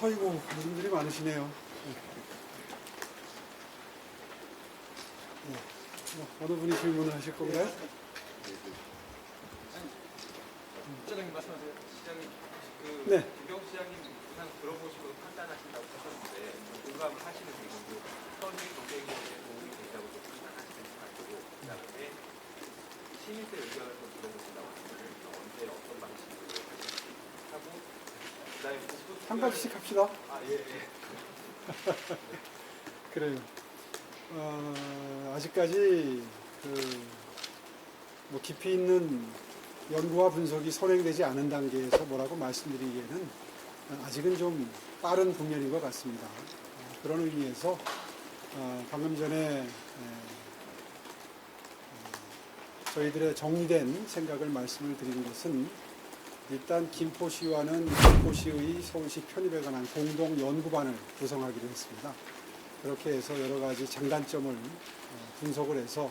아이고, 관심들이 많으시네요. 어느 분이 질문을 하실 건가요? 부장님 말씀하세요. 시장님, 네. 김경수 시장님 부산 들어보시고 판단하신다고 하셨는데 공감하시는 부분도 선의 경쟁에 도움이 된다고 판단하시는 것 같고, 그다음에 시민들 의견을 좀 들어보신다고 하시면 언제 어떤 방식으로 하고, 그다음에 한 가지씩 합시다. 예. 그래요. 아직까지 뭐 깊이 있는 연구와 분석이 선행되지 않은 단계에서 뭐라고 말씀드리기에는 아직은 좀 빠른 국면인 것 같습니다. 그런 의미에서 방금 전에 저희들의 정리된 생각을 말씀을 드린 것은 일단 김포시와는 김포시의 서울시 편입에 관한 공동 연구반을 구성하기로 했습니다. 그렇게 해서 여러 가지 장단점을 분석을 해서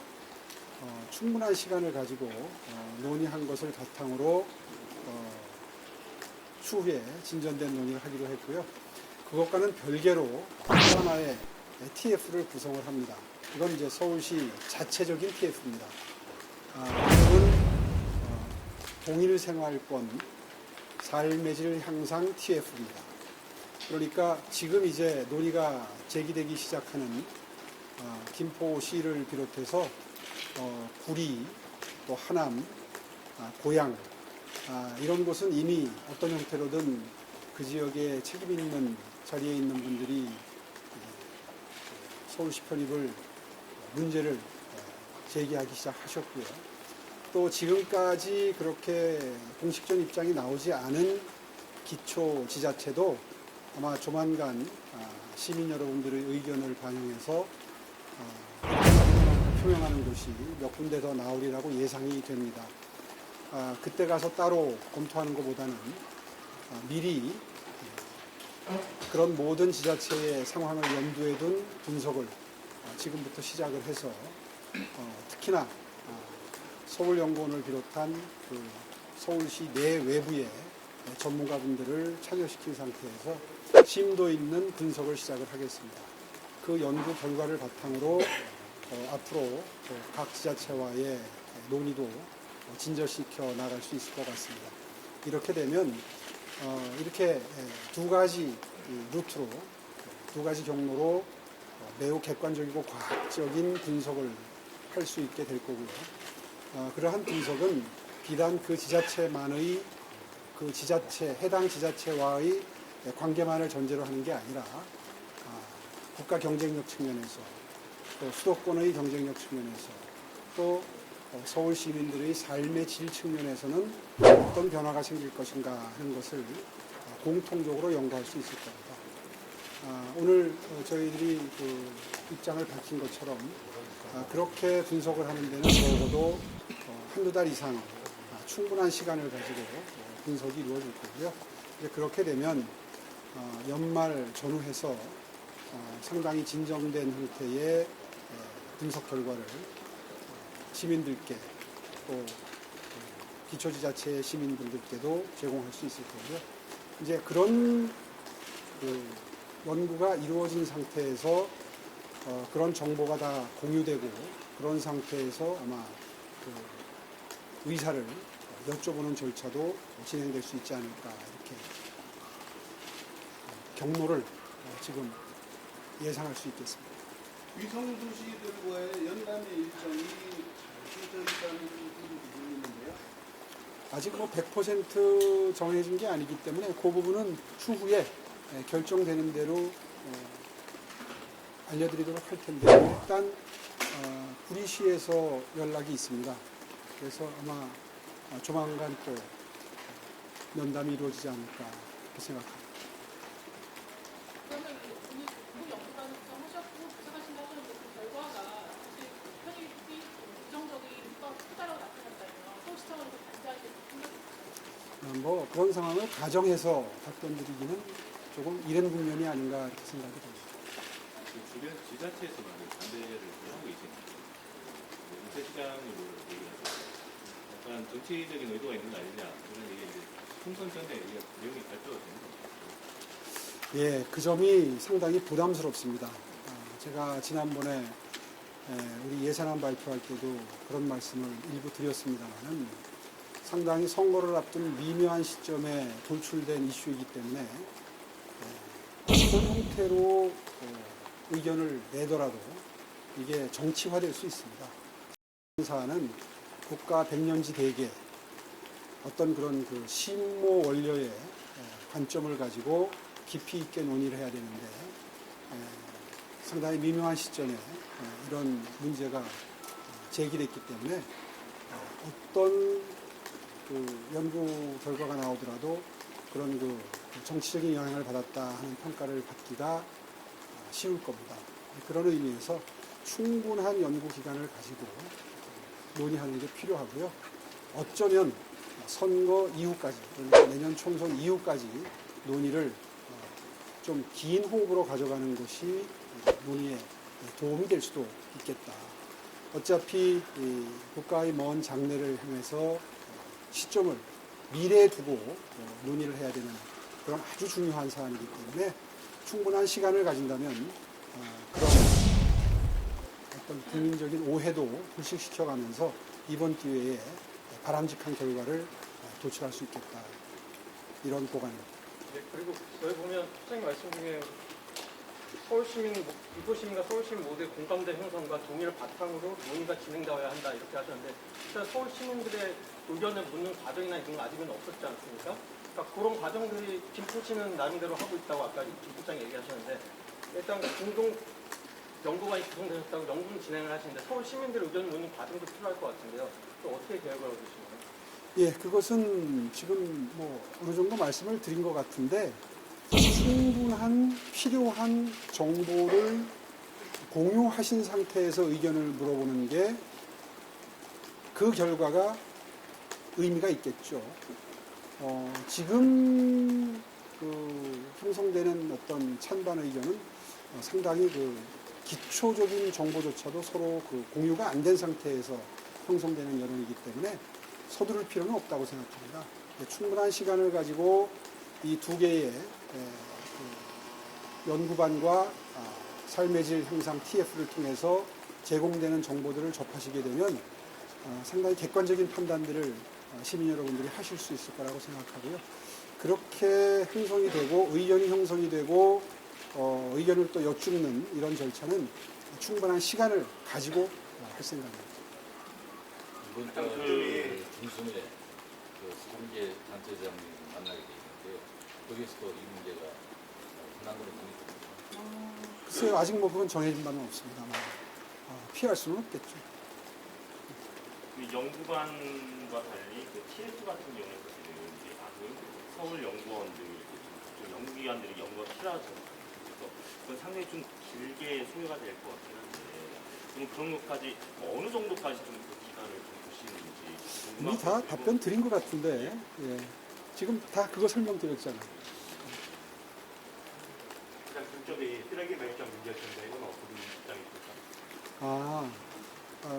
충분한 시간을 가지고 논의한 것을 바탕으로 추후에 진전된 논의를 하기로 했고요. 그것과는 별개로 하나의 TF를 구성을 합니다. 이건 이제 서울시 자체적인 TF입니다. 이건 동일생활권 삶의 질 향상 TF입니다. 그러니까 지금 이제 논의가 제기되기 시작하는 김포시를 비롯해서 구리, 또 하남, 고양 이런 곳은 이미 어떤 형태로든 그 지역에 책임 있는 자리에 있는 분들이 서울시 편입을 문제를 제기하기 시작하셨고요. 또 지금까지 그렇게 공식적인 입장이 나오지 않은 기초 지자체도 아마 조만간 시민 여러분들의 의견을 반영해서 표명하는 곳이 몇 군데 더 나오리라고 예상이 됩니다. 그때 가서 따로 검토하는 것보다는 미리 그런 모든 지자체의 상황을 염두에 둔 분석을 지금부터 시작을 해서 특히나 서울연구원을 비롯한 그 서울시 내 외부의 전문가분들을 참여시킨 상태에서 심도 있는 분석을 시작을 하겠습니다. 그 연구 결과를 바탕으로 앞으로 각 지자체와의 논의도 진전시켜 나갈 수 있을 것 같습니다. 이렇게 되면 이렇게 두 가지 루트로, 두 가지 경로로 매우 객관적이고 과학적인 분석을 할 수 있게 될 거고요. 그러한 분석은 비단 그 지자체만의 그 지자체, 해당 지자체와의 관계만을 전제로 하는 게 아니라 국가 경쟁력 측면에서 또 수도권의 경쟁력 측면에서 또 서울 시민들의 삶의 질 측면에서는 어떤 변화가 생길 것인가 하는 것을 공통적으로 연구할 수 있을 겁니다. 오늘 저희들이 그 입장을 밝힌 것처럼 그렇게 분석을 하는 데는 적어도 한두 달 이상 충분한 시간을 가지고 분석이 이루어질 거고요. 이제 그렇게 되면 연말 전후해서 상당히 진정된 형태의 분석 결과를 시민들께 또 기초지자체 시민분들께도 제공할 수 있을 거고요. 이제 그런 연구가 이루어진 상태에서 그런 정보가 다 공유되고 그런 상태에서 아마 그 의사를 여쭤보는 절차도 진행될 수 있지 않을까 이렇게 경로를 지금 예상할 수 있겠습니다. 위성 도시들과의 연담의 일정이 정해져 있다는 부분이 있는데요. 아직 뭐 100% 정해진 게 아니기 때문에 그 부분은 추후에 결정되는 대로 알려드리도록 할 텐데 일단 구리시에서 연락이 있습니다. 그래서 아마 조만간 또 면담이 이루어지지 않을까 이렇게 생각합니다. 그러면 오늘 공동 연구단을 구성하셨고 부탁하신다 하셨는데 그 결과가 사실 편입이 부정적인 효과가 크다라고 나타났다면 서울시청은 좀 반대하실 생각이 뭐 그런 상황을 가정해서 답변드리기는 조금 이른 국면이 아닌가 이렇게 생각이 듭니다. 주변 지자체에서는 반대를 하고 있습니다. 윤세 시장으로 얘기해서 약간 정치적인 의도가 있는 거 아니냐 이런 얘기 이제 총선 전에 이게 내용이 발표가 되는 거죠. 예, 그 점이 상당히 부담스럽습니다. 제가 지난번에 우리 예산안 발표할 때도 그런 말씀을 일부 드렸습니다만은 상당히 선거를 앞둔 미묘한 시점에 돌출된 이슈이기 때문에 어떤 형태로 의견을 내더라도 이게 정치화될 수 있습니다. 사안은 국가 백년지 대계 어떤 그런 그 심모 원료의 관점을 가지고 깊이 있게 논의를 해야 되는데 상당히 미묘한 시점에 이런 문제가 제기됐기 때문에 어떤 그 연구 결과가 나오더라도 그런 그 정치적인 영향을 받았다 하는 평가를 받기가 쉬울 겁니다. 그런 의미에서 충분한 연구 기간을 가지고 논의하는 게 필요하고요. 어쩌면 선거 이후까지, 그러니까 내년 총선 이후까지 논의를 좀 긴 호흡으로 가져가는 것이 논의에 도움이 될 수도 있겠다. 어차피 국가의 먼 장래를 향해서 시점을 미래에 두고 논의를 해야 되는 그런 아주 중요한 사안이기 때문에 충분한 시간을 가진다면 그런 어떤 국민적인 오해도 불식시켜가면서 이번 기회에 바람직한 결과를 도출할 수 있겠다. 이런 보관입니다. 네, 그리고 여기 보면 소장님 말씀 중에 서울시민, 이도시민과 서울시민 모두의 공감대 형성과 동의를 바탕으로 논의가 진행되어야 한다 이렇게 하셨는데 일단 서울시민들의 의견을 묻는 과정이나 이런 건 아직은 없었지 않습니까? 그러니까 그런 과정들이 김포시는 나름대로 하고 있다고 아까 김 부장이 얘기하셨는데 일단 공동 연구관이 구성되셨다고 연구는 진행을 하시는데 서울 시민들의 의견을 묻는 과정도 필요할 것 같은데요. 또 어떻게 계획을 하고 계신가요? 예, 그것은 지금 뭐 어느 정도 말씀을 드린 것 같은데 충분한 필요한 정보를 공유하신 상태에서 의견을 물어보는 게 그 결과가 의미가 있겠죠. 지금 그 형성되는 어떤 찬반 의견은 상당히 그 기초적인 정보조차도 서로 그 공유가 안 된 상태에서 형성되는 여론이기 때문에 서두를 필요는 없다고 생각합니다. 충분한 시간을 가지고 이 두 개의 연구반과 삶의 질 향상 TF를 통해서 제공되는 정보들을 접하시게 되면 상당히 객관적인 판단들을 시민 여러분들이 하실 수 있을 거라고 생각하고요. 그렇게 형성이 되고 의견이 형성이 되고 의견을 또 여쭙는 이런 절차는 충분한 시간을 가지고 할 생각입니다. 이번 달 중순에 그 3개 단체장님 만나게 돼 있는데요. 거기에서도 이 문제가 현안으로 논의됩니다. 글쎄요, 아직 뭐 그건 정해진 바는 없습니다만 피할 수는 없겠죠. 그 연구관과 달리 그 TF 같은 경우에 사실은 이제 서울 연구원들, 좀 연구기관들이 연구가 필요하죠. 그래서 그건 상당히 좀 길게 소요가 될 것 같긴 한데, 그럼 그런 것까지 어느 정도까지 좀 그 기간을 좀 두시는지. 이미 다 답변 드린 것 같은데, 예. 지금 다 그거 설명드렸잖아요. 가장 중점이 쓰레기 매입장 문제였는데 이건 어떤 입장이 있을까요?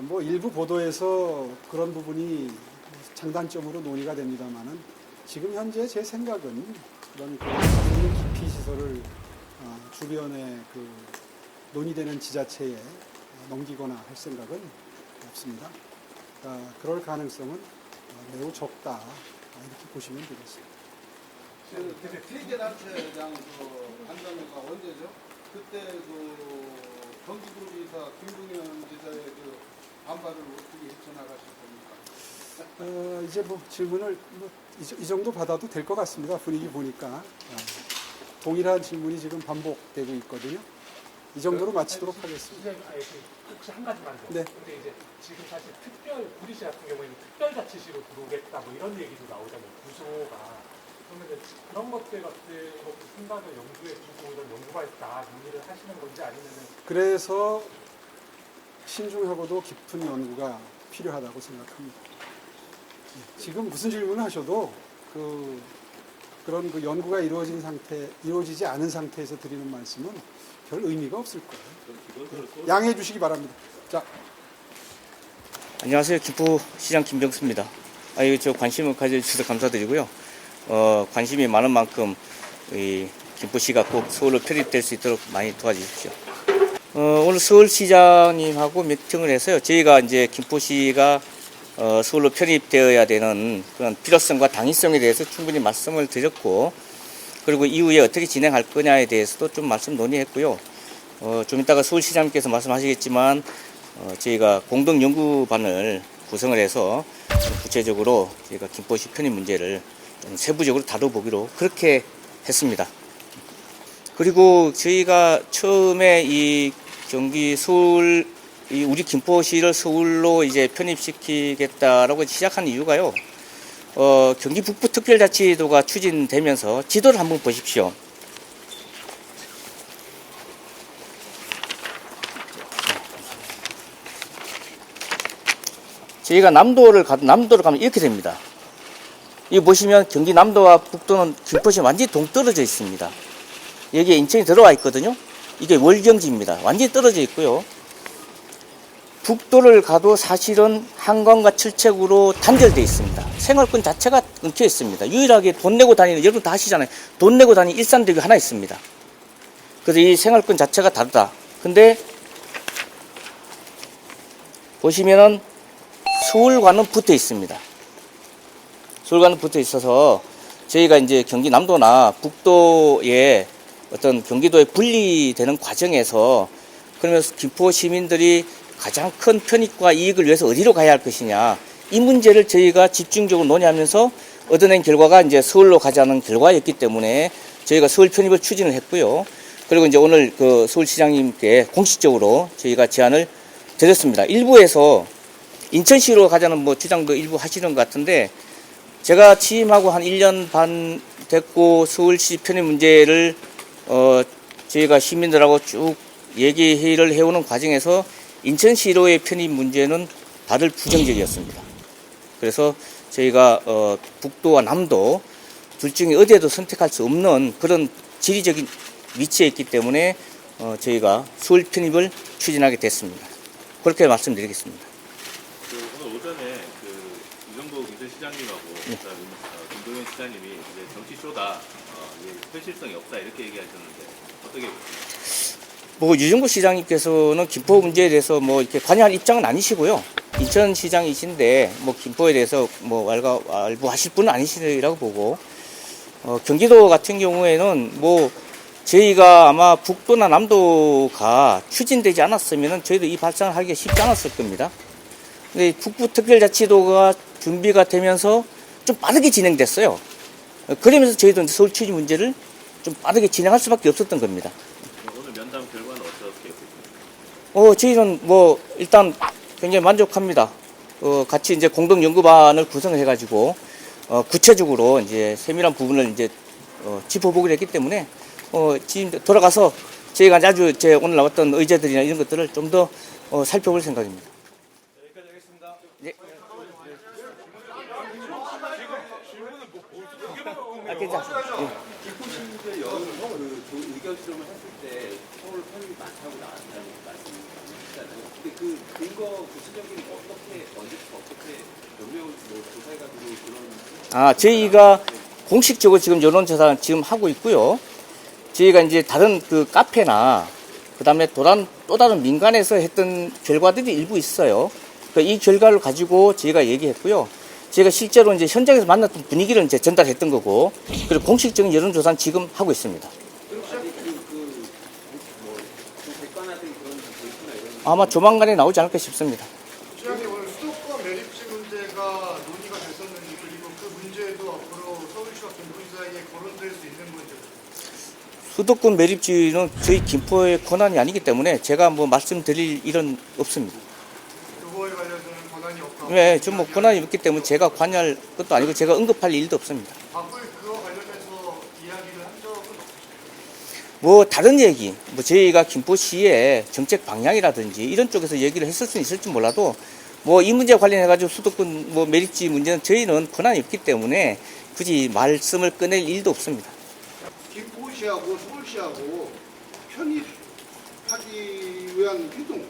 뭐 일부 보도에서 그런 부분이 장단점으로 논의가 됩니다만은 지금 현재 제 생각은 그런 그 기피 시설을 주변에 그 논의되는 지자체에 넘기거나 할 생각은 없습니다. 그럴 가능성은 매우 적다 이렇게 보시면 되겠습니다. 그 세계단체장 그 간담회가 언제죠? 그때 그 경기도지사 김동연 지사의 그 반발을 어떻게 헤쳐나가실 겁니까? 이제 뭐 질문을 이 정도 받아도 될 것 같습니다. 분위기 보니까 동일한 질문이 지금 반복되고 있거든요. 이 정도로 마치도록 하겠습니다. 혹시 한 가지만 더. 네. 근데 이제 지금 사실 구리시 같은 경우에는 특별자치시로 들어오겠다 뭐 이런 얘기도 나오잖아요. 구조가. 그러면 그런 것들 같은 것도 생각을 연구해 두고 이런 연구가 있다 논의를 하시는 건지 아니면은. 그래서 신중하고도 깊은 연구가 필요하다고 생각합니다. 지금 무슨 질문을 하셔도 그런 그 연구가 이루어지지 않은 상태에서 드리는 말씀은 별 의미가 없을 거예요. 양해해 주시기 바랍니다. 자. 안녕하세요. 김포시장 김병수입니다. 저 관심을 가져주셔서 감사드리고요. 관심이 많은 만큼 이 김포시가 꼭 서울로 편입될 수 있도록 많이 도와주십시오. 오늘 서울시장님하고 미팅을 해서요. 저희가 이제 김포시가 서울로 편입되어야 되는 그런 필요성과 당위성에 대해서 충분히 말씀을 드렸고, 그리고 이후에 어떻게 진행할 거냐에 대해서도 좀 말씀 논의했고요. 좀 이따가 서울시장님께서 말씀하시겠지만 저희가 공동연구반을 구성을 해서 구체적으로 저희가 김포시 편입 문제를 좀 세부적으로 다뤄보기로 그렇게 했습니다. 그리고 저희가 처음에 이 경기 서울, 우리 김포시를 서울로 이제 편입시키겠다라고 시작한 이유가요. 경기 북부 특별자치도가 추진되면서 지도를 한번 보십시오. 저희가 남도를 가면 이렇게 됩니다. 이 보시면 경기 남도와 북도는 김포시 완전히 동떨어져 있습니다. 여기에 인천이 들어와 있거든요. 이게 월경지입니다. 완전히 떨어져 있고요. 북도를 가도 사실은 한강과 철책으로 단절되어 있습니다. 생활권 자체가 끊겨 있습니다. 유일하게 돈 내고 다니는, 여러분 다 아시잖아요. 돈 내고 다니는 일산대교 하나 있습니다. 그래서 이 생활권 자체가 다르다. 근데 보시면은 서울과는 붙어 있습니다. 서울과는 붙어 있어서 저희가 이제 경기 남도나 북도의 어떤 경기도에 분리되는 과정에서, 그러면 김포 시민들이 가장 큰 편익과 이익을 위해서 어디로 가야 할 것이냐, 이 문제를 저희가 집중적으로 논의하면서 얻어낸 결과가 이제 서울로 가자는 결과였기 때문에 저희가 서울 편입을 추진을 했고요. 그리고 이제 오늘 그 서울시장님께 공식적으로 저희가 제안을 드렸습니다. 일부에서 인천시로 가자는 뭐 주장도 일부 하시는 것 같은데, 제가 취임하고 한 1년 반 됐고 서울시 편입 문제를 저희가 시민들하고 쭉 얘기회의를 해오는 과정에서 인천시로의 편입 문제는 다들 부정적이었습니다. 그래서 저희가 북도와 남도 둘 중에 어디에도 선택할 수 없는 그런 지리적인 위치에 있기 때문에 저희가 서울 편입을 추진하게 됐습니다. 그렇게 말씀드리겠습니다. 오늘 오전에 이정도 경제시장님하고 김동현 시장님이 이제 정치쇼다, 현실성이 없다 이렇게 얘기하셨는데 어떻게 보세요? 유정구 시장님께서는 김포 문제에 대해서 이렇게 관여할 입장은 아니시고요. 인천시장이신데 김포에 대해서 알부하실 분은 아니시라고 보고, 경기도 같은 경우에는 저희가 아마 북도나 남도가 추진되지 않았으면 저희도 이 발상을 하기가 쉽지 않았을 겁니다. 근데 북부 특별자치도가 준비가 되면서 좀 빠르게 진행됐어요. 그러면서 저희도 서울 추진 문제를 좀 빠르게 진행할 수밖에 없었던 겁니다. 오늘 면담 결과는 어떻게 보세요? 저희는 일단 굉장히 만족합니다. 같이 이제 공동연구반을 구성을 해가지고 구체적으로 이제 세밀한 부분을 이제 짚어보기로 했기 때문에 지금 돌아가서 저희가 아주 오늘 나왔던 의제들이나 이런 것들을 좀 더 살펴볼 생각입니다. 여기까지 하겠습니다. 예. 괜찮아. 김포시민들 의견 수렴을 했을 때 서울 편입이 많다고 나왔다는 말씀이시잖아요. 근데 그 근거 구체적인 언제부터 어떻게 몇 명 조사해가지고 그런 저희가 공식적으로 지금 여론조사를 지금 하고 있고요. 저희가 이제 다른 카페나 그다음에 또 다른 민간에서 했던 결과들이 일부 있어요. 이 결과를 가지고 저희가 얘기했고요. 제가 실제로 이제 현장에서 만났던 분위기를 이제 전달했던 거고, 그리고 공식적인 여론조사는 지금 하고 있습니다. 아마 조만간에 나오지 않을까 싶습니다. 시장님, 오늘 수도권 매립지 문제가 논의가 됐었는지, 그리고 그 문제도 앞으로 서울시와 김포시 사이에 거론될 수 있는 문제죠? 수도권 매립지는 저희 김포의 권한이 아니기 때문에 제가 말씀드릴 일은 없습니다. 그거에 관련해서는 권한이 없다. 네, 좀 권한이 없기 때문에 제가 관여할 것도 아니고 제가 언급할 일도 없습니다. 바꿀 그거 관련해서 이야기를 한 적은 없으시죠? 다른 얘기, 저희가 김포시의 정책 방향이라든지 이런 쪽에서 얘기를 했을 수는 있을지 몰라도 이 문제 관련해가지고 수도권 매립지 문제는 저희는 권한이 없기 때문에 굳이 말씀을 꺼낼 일도 없습니다. 김포시하고 서울시하고 편입하기 위한 유동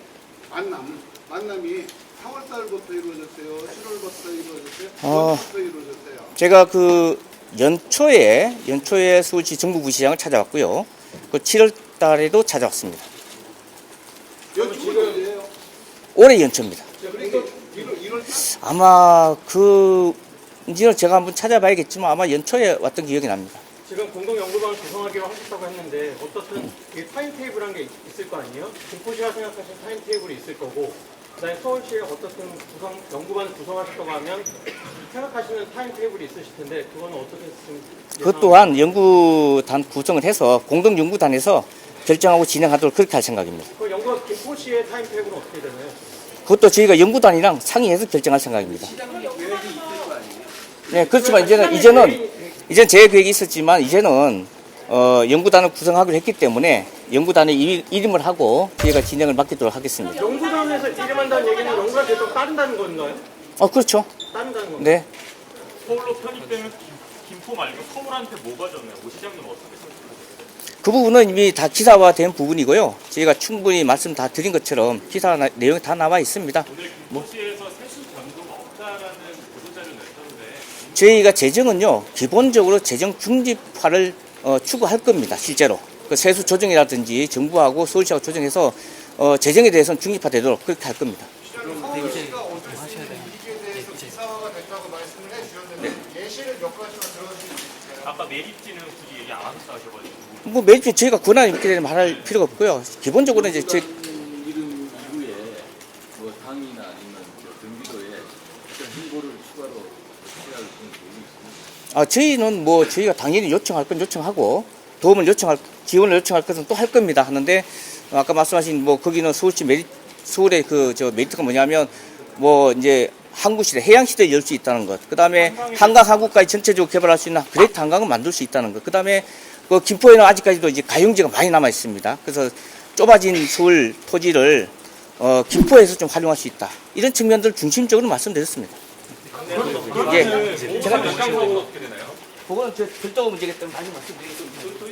만남이 4월달부터 이루어졌어요? 7월부터 이루어졌어요? 어. 언제부터 이루어졌어요? 제가 그 연초에 서울시 정부부시장을 찾아왔고요. 그 7월 달에도 찾아왔습니다. 연초가 언제예요? 올해 연초입니다. 그러니까 1월 아마 이제는 제가 한번 찾아봐야겠지만 아마 연초에 왔던 기억이 납니다. 지금 공동연구방을 구성하기로 하셨다고 했는데 어떻든 이 타임테이블한 게 있을 거 아니에요? 김포시가 생각하신 타임테이블이 있을 거고 그다음에 서울시에 어떻든 연구반을 구성하셨다고 하면 생각하시는 타임테이블이 있으실 텐데 그거는 어떻게 좀 그것 또한 연구단 구성을 해서 공동연구단에서 결정하고 진행하도록 그렇게 할 생각입니다. 그 연구가 김포시의 타임테이블은 어떻게 되나요? 그것도 저희가 연구단이랑 상의해서 결정할 생각입니다. 네, 그렇지만 이제는 제 계획이 있었지만 이제는 연구단을 구성하기로 했기 때문에 연구단의 이름을 하고 저희가 진행을 맡기도록 하겠습니다. 연구단에서 이름한다는 얘기는 연구가 계속 따른다는 건가요? 그렇죠. 따른다는 건가요? 네. 서울로 편입되면 김포 말고 서울한테 뭐가 좋나요? 오 시장님 어떻게 생각하세요? 그 부분은 이미 다 기사화된 부분이고요. 저희가 충분히 말씀 다 드린 것처럼 기사 내용이 다 나와 있습니다. 오늘 김포시에서 세수 변동가 없다라는 보도자료 냈던데 저희가 재정은요, 기본적으로 재정 중립화를 추구할 겁니다. 실제로. 그 세수 조정이라든지 정부하고 서울시하고 조정해서 재정에 대해서는 중립화되도록 그렇게 할 겁니다. 서울시가 얻을 수 있는 이익에 대해서 기사화가 됐다고 말씀을 해주셨는데 예시를 몇 가지만 들어주실 수 있을까요? 아까 메리트는 굳이 얘기 안 하셨다 하셔가지고 뭐 매주 저희가 권한이 있기 때문에 말할 필요가 없고요. 기본적으로 이제 이름 이후에 뭐 당이나 아니면 경기도에 어떤 홍보를 추가로 해야 할 그런 계획이 있습니다. 저희는 뭐 저희가 당연히 요청할 건 요청하고 지원을 요청할 것은 또 할 겁니다. 하는데 아까 말씀하신 뭐 거기는 서울의 메리트가 뭐냐면 뭐 이제 항구시대, 해양시대를 열 수 있다는 것. 그 다음에 한강 항구까지 전체적으로 개발할 수 있는 그레이트 한강을 만들 수 있다는 것. 그 다음에 그 김포에는 아직까지도 이제 가용지가 많이 남아 있습니다. 그래서 좁아진 서울 토지를 김포에서 좀 활용할 수 있다. 이런 측면들 중심적으로 말씀드렸습니다. 제가 어떻게 되나요? 그거는 저 별도의 문제기 때문에 다시 말씀드리겠습니다.